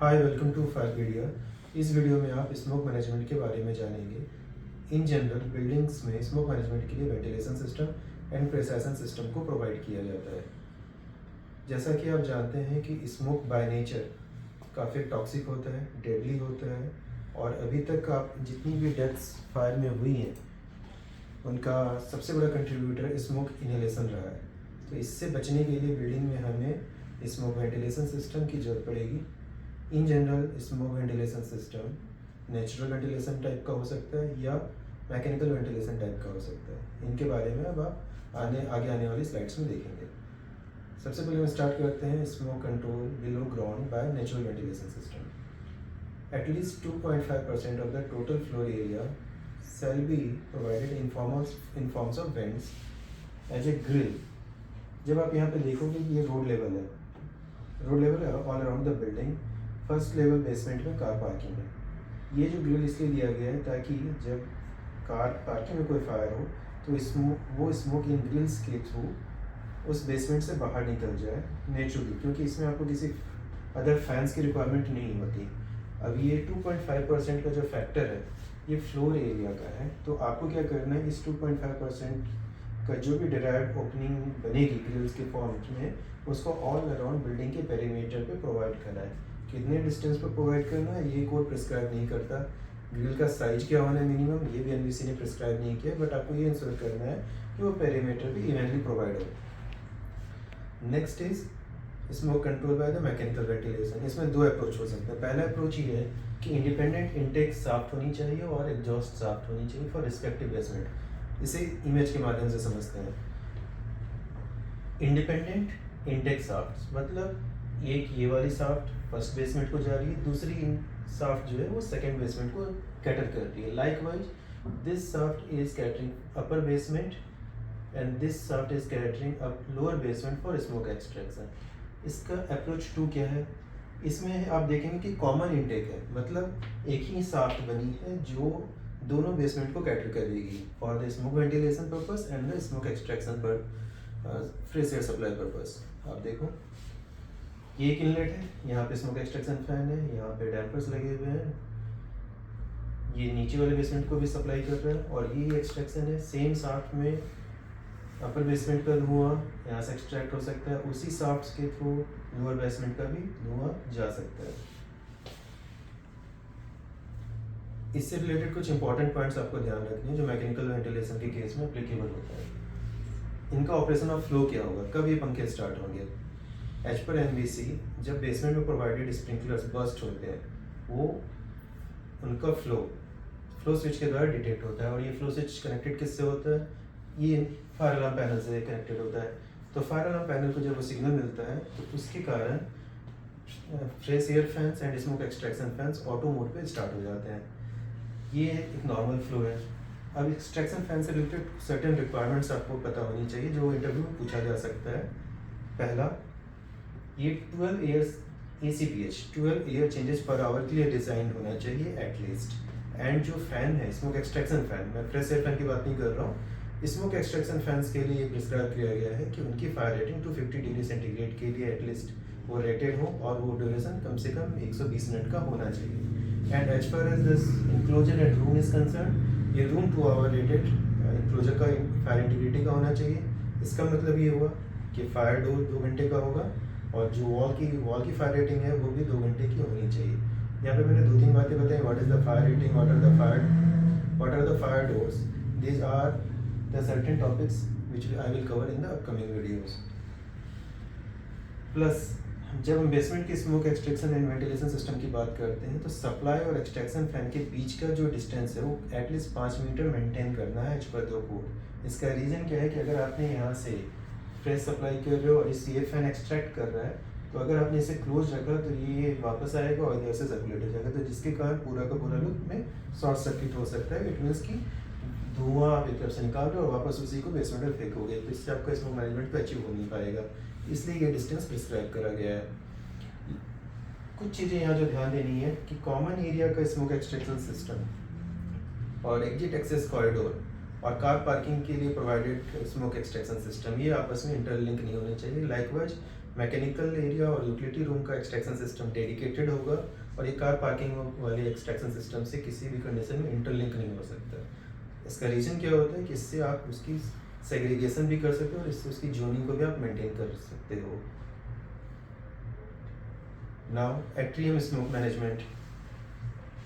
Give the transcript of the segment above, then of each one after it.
Hi welcome to फायरपीडिया। इस video में आप स्मोक मैनेजमेंट के बारे में जानेंगे। इन जनरल बिल्डिंग्स में स्मोक मैनेजमेंट के लिए वेंटिलेशन सिस्टम एंड प्रेसाइजेशन सिस्टम को प्रोवाइड किया जाता है। जैसा कि आप जानते हैं कि स्मोक बाय नेचर काफ़ी टॉक्सिक होता है, डेडली होता है, और अभी तक आप जितनी भी डेथ्स फायर में हुई हैं उनका सबसे बड़ा कंट्रीब्यूटर स्मोक इनहेलेशन रहा है। तो इससे बचने के लिए बिल्डिंग में हमें स्मोक वेंटिलेशन सिस्टम की ज़रूरत पड़ेगी। In general smoke ventilation system natural ventilation type का हो सकता है या मैकेनिकल वेंटिलेशन टाइप का हो सकता है। इनके बारे में अब आप आगे आने वाली स्लाइड्स में देखेंगे। सबसे पहले हम स्टार्ट करते हैं smoke control below ground by natural ventilation system. At least 2.5% of the total floor area shall be provided in forms of vents as a grill। जब आप यहाँ पे देखोगे कि ये रोड लेवल है all around the building. First level basement में car parking है। ये जो ग्रिल इसलिए दिया गया है ताकि जब कार पार्किंग में कोई फायर हो तो वो स्मोक इन ग्रिल्स के थ्रू उस बेसमेंट से बाहर निकल जाए नेचुरली, क्योंकि इसमें आपको किसी अदर फैंस की रिक्वायरमेंट नहीं होती। अब ये 2.5% का जो फैक्टर है ये फ्लोर एरिया का है, तो आपको क्या करना है, इस 2.5% का जो भी डिराइव्ड ओपनिंग बनेगी ग्रिल्स के फॉर्म में उसको ऑल अराउंड बिल्डिंग के पेरीमीटर पे प्रोवाइड करना है। कितने डिस्टेंस पर प्रोवाइड करना है ये कोई प्रिस्क्राइब नहीं करता। ग्रिल का साइज क्या होना है मिनिमम, ये भी एनबीसी ने प्रिस्क्राइब नहीं किया, बट आपको ये इंश्योर करना है कि वो पेरीमीटर भी इवनली प्रोवाइड हो। Next is smoke control by the mechanical ventilation. इसमें दो अप्रोच हो सकते हैं। पहला अप्रोच ये है कि इंडिपेंडेंट इनटेक साफ्ट होनी चाहिए और एग्जॉस्ट साफ्ट होनी चाहिए फॉर रिस्पेक्टिव बेसमेंट। इसे इमेज के माध्यम से समझते हैं। इंडिपेंडेंट इनटेक साफ्ट मतलब एक ये वाली साफ्ट फर्स्ट बेसमेंट को जा रही है, दूसरी साफ्ट जो है वो सेकंड बेसमेंट को कैटर कर रही है। Likewise this shaft is catering upper basement and this shaft is catering up lower basement for smoke extraction. इसका अप्रोच 2 क्या है, इसमें आप देखेंगे कि कॉमन इनटेक है, मतलब एक ही साफ्ट बनी है जो दोनों बेसमेंट को कैटर करेगी for the smoke ventilation purpose and the smoke extraction पर फ्रेश एयर सप्लाई पर्पस। आप देखो ये एक इनलेट है, यहाँ पे स्मोक एक्सट्रैक्शन फैन है, यहाँ पे डैम्पर्स लगे हुए हैं, ये नीचे वाले बेसमेंट को भी सप्लाई कर रहा है, और ये एक्सट्रैक्शन है। सेम साफ्ट में अपर बेसमेंट का धुआं यहाँ से एक्सट्रैक्ट हो सकता है, उसी साफ्ट के थ्रू लोअर बेसमेंट का भी धुआं जा सकता है। इससे रिलेटेड कुछ इंपॉर्टेंट पॉइंट्स आपको ध्यान रखने हैं जो मैकेनिकल वेंटिलेशन के केस में एप्लीकेबल होता है। इनका ऑपरेशन ऑफ फ्लो क्या होगा, कब ये पंखे स्टार्ट होंगे। एज पर एनबीसी जब बेसमेंट में प्रोवाइडेड स्प्रिंकलर्स बर्स्ट होते हैं वो उनका फ्लो स्विच के द्वारा डिटेक्ट होता है, और ये फ्लो स्विच कनेक्टेड किससे होता है, ये फायर अलार्म पैनल से कनेक्टेड होता है। तो फायर अलार्म पैनल को जब वो सिग्नल मिलता है तो उसके कारण fresh air fans and smoke extraction fans auto mode पे स्टार्ट हो जाते हैं। ये एक नॉर्मल फ्लो है। अब एक्सट्रैक्शन फैन से रिलेटेड सर्टेन रिक्वायरमेंट्स आपको पता होनी चाहिए जो इंटरव्यू में पूछा जा सकता है। पहला, ये 12 airs ACPH 12 air changes per hour के लिए डिज़ाइन होना चाहिए एटलीस्ट। एंड जो फैन है स्मोक एक्सट्रैक्शन फैन, मैं फ्रेश एयर फैन की बात नहीं कर रहा हूँ, स्मोक एक्सट्रैक्शन फैंस के लिए प्रिस्क्राइब किया गया है कि उनकी फायर रेटिंग 250 डिग्री सेंटीग्रेड के लिए एटलीस्ट वो रेटेड हो, और वो ड्यूरेशन कम से कम 120 मिनट का होना चाहिए। And as far as this enclosure and room is concern, ये रूम 2 आवर रेटेड इंक्लोजर का फायर इंटीग्रिटी का होना चाहिए। इसका मतलब ये हुआ कि फायर डोर 2 घंटे का होगा, और जो वॉल की फायर रेटिंग है वो भी 2 घंटे की होनी चाहिए। यहाँ पे मैंने 2-3 बातें बताई, what is the fire rating, what are the fire doors. These are the certain topics which I will cover in the upcoming videos. Plus जब हम बेसमेंट की smoke extraction and ventilation system की बात करते हैं तो सप्लाई और extraction fan के बीच का जो डिस्टेंस है वो एटलीस्ट 5 मीटर मेंटेन करना है H/2 कोड। इसका रीज़न क्या है कि अगर आपने यहाँ से फ्रेश सप्लाई कर रहे हो और इस ये फैन एक्सट्रैक्ट कर रहा है, तो अगर आपने इसे क्लोज रखा तो ये वापस आएगा और इधर से सर्कुलेट हो जाएगा, तो जिसके कारण पूरा का पूरा लुक में शॉर्ट सर्किट हो सकता है। इट मीन्स कि धुआं आप एक तरफ से निकाल रहे हो और वापस उसी को बेसमेंट में फेंकोगे, तो इससे आपका स्मोक मैनेजमेंट पे अचीव हो नहीं पाएगा, इसलिए ये डिस्टेंस प्रिस्क्राइब करा गया है। कुछ चीज़ें यहाँ जो ध्यान देनी है कि कॉमन एरिया का स्मोक एक्सट्रैक्शन सिस्टम और एग्जिट एक्सेस कॉरिडोर और कार पार्किंग के लिए प्रोवाइडेड स्मोक एक्सट्रैक्शन सिस्टम, ये आपस में इंटरलिंक नहीं होने चाहिए। लाइकवाइज मैकेनिकल एरिया और यूटिलिटी रूम का एक्सट्रैक्शन सिस्टम डेडिकेटेड होगा और ये कार पार्किंग वाले एक्सट्रैक्शन सिस्टम से किसी भी कंडीशन में इंटरलिंक नहीं हो सकता। इसका रीज़न क्या होता है कि इससे आप उसकी सेग्रीगेशन भी कर सकते हो और इससे उसकी जोनिंग को भी आप मेंटेन कर सकते हो। Now atrium smoke management.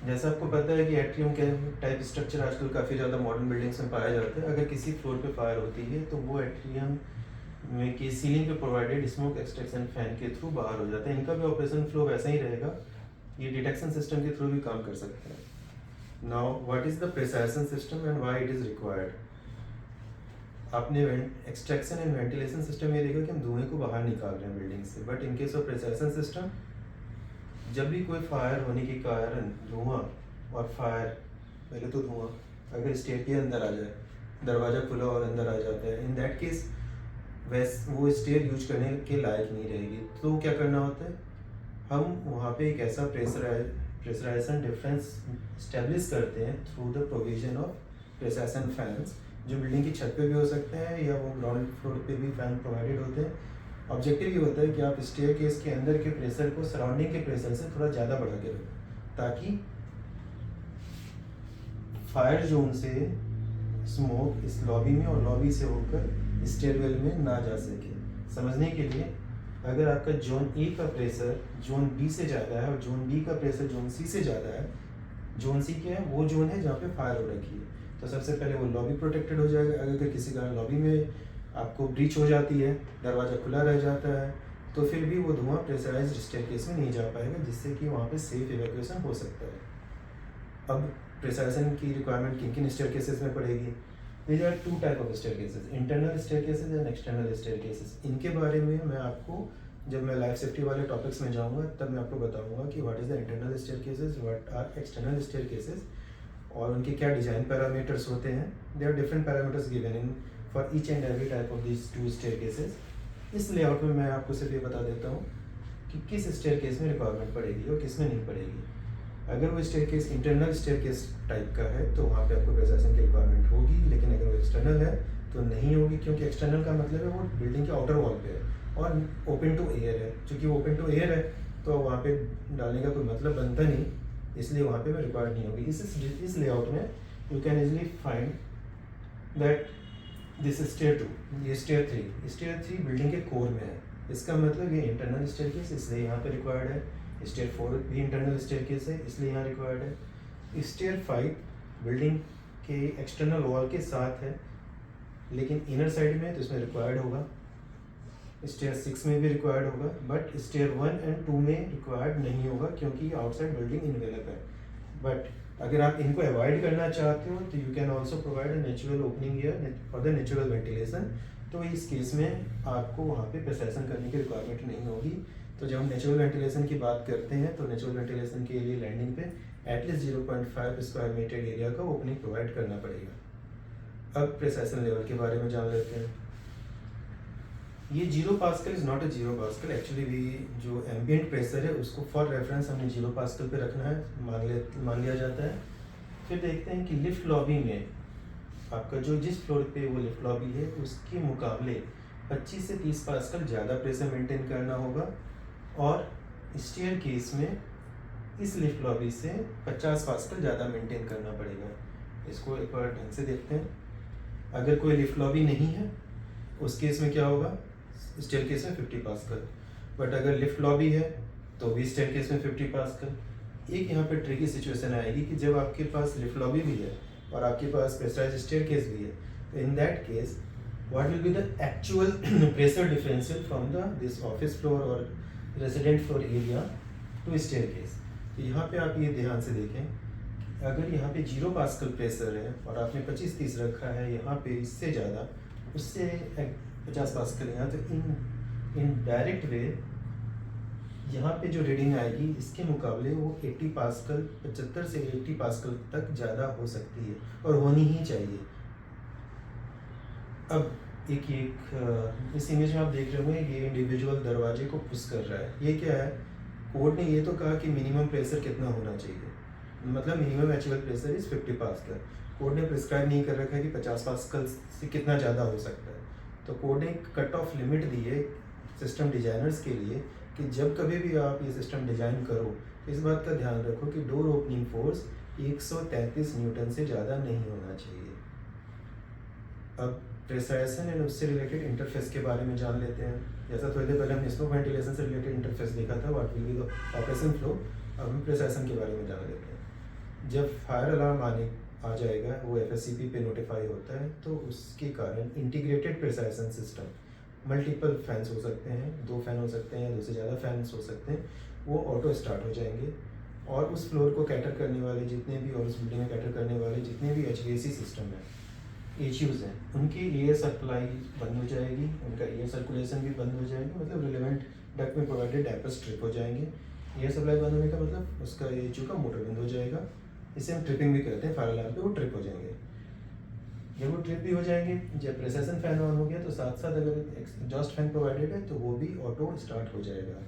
जैसा आपको पता है कि एट्रियम के टाइप स्ट्रक्चर आजकल काफ़ी ज़्यादा मॉडर्न बिल्डिंग्स में पाया जाता है। अगर किसी फ्लोर पे फायर होती है तो वो एट्रियम में की सीलिंग पे प्रोवाइडेड स्मोक एक्सट्रैक्शन फैन के थ्रू बाहर हो जाता है। इनका भी ऑपरेशन फ्लो वैसा ही रहेगा, ये डिटेक्शन सिस्टम के थ्रू भी काम कर सकते हैं। Now what is the pressurization system and why it is required. आपने एक्सट्रैक्शन एंड वेंटिलेशन सिस्टम ये देखा कि हम धुएं को बाहर निकाल रहे हैं बिल्डिंग से, but in case of pressurization system जब भी कोई फायर होने के कारण धुआं और फायर, पहले तो धुआं अगर स्टेयर के अंदर आ जाए, दरवाज़ा खुला और अंदर आ जाता है, इन दैट केस वो स्टेयर यूज करने के लायक नहीं रहेगी। तो क्या करना होता है, हम वहाँ पे एक ऐसा प्रेशराइजेशन डिफरेंस इस्टेब्लिश करते हैं through the provision of pressurization fans, जो बिल्डिंग की छत पे भी हो सकते हैं या वो ग्राउंड फ्लोर पे भी फैन प्रोवाइडेड होते हैं। ऑब्जेक्टिव ये होता है कि आप स्टेयर केस के अंदर के प्रेशर को सराउंडिंग के प्रेशर से थोड़ा ज़्यादा बढ़ा के रखें ताकि फायर जोन से स्मोक इस लॉबी में और लॉबी से होकर स्टेयरवेल में ना जा सके। समझने के लिए, अगर आपका जोन ए का प्रेशर जोन बी से ज़्यादा है और जोन बी का प्रेशर जोन सी से ज़्यादा है, जोन सी क्या है, वो जोन है जहाँ पे फायर हो रखी है, तो सबसे पहले वो लॉबी प्रोटेक्टेड हो जाएगा। अगर किसी कारण लॉबी में आपको ब्रीच हो जाती है, दरवाज़ा खुला रह जाता है, तो फिर भी वो धुआं प्रेशराइज्ड स्टेयरकेस में नहीं जा पाएगा, जिससे कि वहाँ पे सेफ इवैक्यूएशन हो सकता है। अब प्रेशराइजेशन की रिक्वायरमेंट किन किन स्टेयरकेसेस में पड़ेगी। These are two type of staircases, internal staircases and external staircases। इनके बारे में मैं आपको जब मैं लाइफ सेफ्टी वाले टॉपिक्स में जाऊंगा तब मैं आपको बताऊंगा कि what is the internal staircases, what are external staircases और उनके क्या डिज़ाइन पैरामीटर्स होते हैं। There are different parameters given in for each and every type of this two staircases। इस लेआउट में मैं आपको सिर्फ ये बता देता हूँ कि किस staircase में रिक्वायरमेंट पड़ेगी और किस में नहीं पड़ेगी। अगर वो स्टेयरकेस इंटरनल स्टेयरकेस टाइप का है तो वहाँ पे आपको प्रेशराइजेशन की रिक्वायरमेंट होगी, लेकिन अगर वो एक्सटर्नल है तो नहीं होगी, क्योंकि एक्सटर्नल का मतलब है वो बिल्डिंग के आउटर वॉल पे है और ओपन टू एयर है। क्योंकि वो ओपन टू एयर है तो वहाँ पे डालने का कोई मतलब बनता नहीं, इसलिए वहाँ पे रिक्वायर्ड नहीं होगी। इस लेआउट में you can easily find that this stair 2, ये स्टेयर 3 बिल्डिंग के कोर में है। इसका मतलब ये इंटरनल स्टेयरकेस, इसलिए यहाँ पे रिक्वायर्ड है। स्टेयर 4 भी इंटरनल स्टेयरकेस है, इसलिए यहाँ रिक्वायर्ड है। स्टेयर 5 बिल्डिंग के एक्सटर्नल वॉल के साथ है, लेकिन इनर साइड में तो इसमें रिक्वायर्ड होगा। स्टेयर 6 में भी रिक्वायर्ड होगा, बट स्टेयर 1 एंड 2 में रिक्वायर्ड नहीं होगा क्योंकि आउटसाइड बिल्डिंग इनवेलप है। बट अगर आप इनको अवॉइड करना चाहते हो तो you can also provide a natural opening year for the natural ventilation. तो इस केस में आपको वहाँ पे प्रेशराइजेशन करने की रिक्वायरमेंट नहीं होगी। तो जब हम नेचुरल वेंटिलेशन की बात करते हैं तो नेचुरल वेंटिलेशन के लिए लैंडिंग पे एटलीस्ट 0.5 स्क्वायर मीटर एरिया का ओपनिंग प्रोवाइड करना पड़ेगा। अब प्रेशराइजेशन लेवल के बारे में जान लेते हैं। ये 0 pascal is not a 0 pascal, actually भी जो एम्बिएंट प्रेशर है उसको फॉर रेफरेंस हमने 0 पास्कल पे रखना है, मान लिया जाता है। फिर देखते हैं कि लिफ्ट लॉबी में आपका जो जिस फ्लोर पे वो लिफ्ट लॉबी है उसके मुकाबले 25 से 30 पास्कल ज़्यादा प्रेशर मेंटेन करना होगा, और स्टेयर केस में इस लिफ्ट लॉबी से 50 पास्कल ज़्यादा मेंटेन करना पड़ेगा। इसको एक बार ढंग से देखते हैं। अगर कोई लिफ्ट लॉबी नहीं है उस केस में क्या होगा, स्टेयर केस में 50 पास्कल, बट अगर लिफ्ट लॉबी है तो भी स्टेयर केस में 50 पास्कल। एक यहाँ पे ट्रिकी सिचुएशन आएगी कि जब आपके पास लिफ्ट लॉबी भी है और आपके पास प्रेशराइज्ड स्टेयर केस भी है, तो in that case what will be the actual pressure differential from the this office floor और resident floor area to staircase. तो यहाँ पे आप ये ध्यान से देखें, अगर यहाँ पे 0 पास्कल प्रेशर है और आपने 25-30 रखा है, यहाँ पे इससे ज़्यादा उससे 50 पास्कल यहाँ, तो इन डायरेक्ट वे यहाँ पे जो रीडिंग आएगी इसके मुकाबले वो 80 पास्कल 75 से 80 पास्कल तक ज़्यादा हो सकती है और होनी ही चाहिए। अब एक इस इमेज में आप देख रहे होंगे ये इंडिविजुअल दरवाजे को पुश कर रहा है। ये क्या है, कोर्ट ने ये तो कहा कि मिनिमम प्रेशर कितना होना चाहिए, मतलब minimum actual pressure is 50 pascal. Court ने प्रिस्क्राइब नहीं कर रखा है कि 50 पास्कल से कितना ज़्यादा हो सकता है। तो कोर्ट ने एक कट ऑफ लिमिट दी है सिस्टम डिजाइनर्स के लिए कि जब कभी भी आप ये सिस्टम डिज़ाइन करो, इस बात का ध्यान रखो कि डोर ओपनिंग फोर्स 133 न्यूटन से ज़्यादा नहीं होना चाहिए। अब प्रेसाइसन एंड उससे रिलेटेड इंटरफेस के बारे में जान लेते हैं। जैसा थोड़ी देर पहले हमने स्मोक वेंटिलेशन से रिलेटेड इंटरफेस देखा था, what will be the operation flow. अब हम प्रेसाइसन के बारे में जान लेते हैं। जब फायर अलार्म आ जाएगा, वो FSCP पे नोटिफाई होता है, तो उसके कारण इंटीग्रेटेड प्रेसाइसन सिस्टम, मल्टीपल फैंस हो सकते हैं, 2 फैन हो सकते हैं, 2 से ज़्यादा फैंस हो सकते हैं, वो ऑटो स्टार्ट हो जाएंगे और उस फ्लोर को कैटर करने वाले जितने भी, और उस बिल्डिंग में कैटर करने वाले जितने भी HVAC सिस्टम है, HUs हैं, उनकी एयर सप्लाई बंद हो जाएगी, उनका एयर सर्कुलेशन भी बंद हो जाएगी, मतलब रिलेवेंट डक्ट में प्रोवाइडेड डायपर्स ट्रिप हो जाएंगे। एयर सप्लाई बंद होने का मतलब उसका HU का मोटर बंद हो जाएगा। इसे हम ट्रिपिंग भी कहते हैं, फायर अलार्म पे वो ट्रिप हो जाएंगे। जब वो ट्रिप भी हो जाएंगे, जब प्रेसाइसन फैन ऑन हो गया तो साथ साथ अगर एग्जॉस्ट फैन प्रोवाइडेड है तो वो भी ऑटो स्टार्ट हो जाएगा।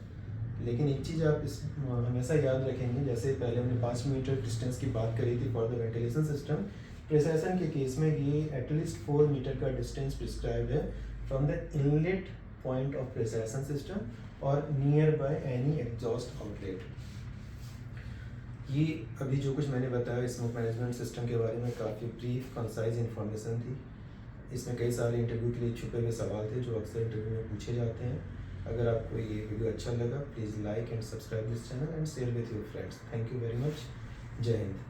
लेकिन एक चीज़ आप इस हमेशा याद रखेंगे, जैसे पहले हमने 5 मीटर डिस्टेंस की बात करी थी for the ventilation system, pressurization के केस में ये एटलीस्ट 4 मीटर का डिस्टेंस प्रिस्क्राइब है from the inlet point of pressurization system और nearby any exhaust outlet. ये अभी जो कुछ मैंने बताया स्मोक मैनेजमेंट सिस्टम के बारे में काफ़ी ब्रीफ कंसाइज इन्फॉर्मेशन थी। इसमें कई सारे इंटरव्यू के लिए छुपे हुए सवाल थे जो अक्सर इंटरव्यू में पूछे जाते हैं। अगर आपको ये वीडियो अच्छा लगा, please like and subscribe this channel and share with your friends. Thank you very much. जय हिंद।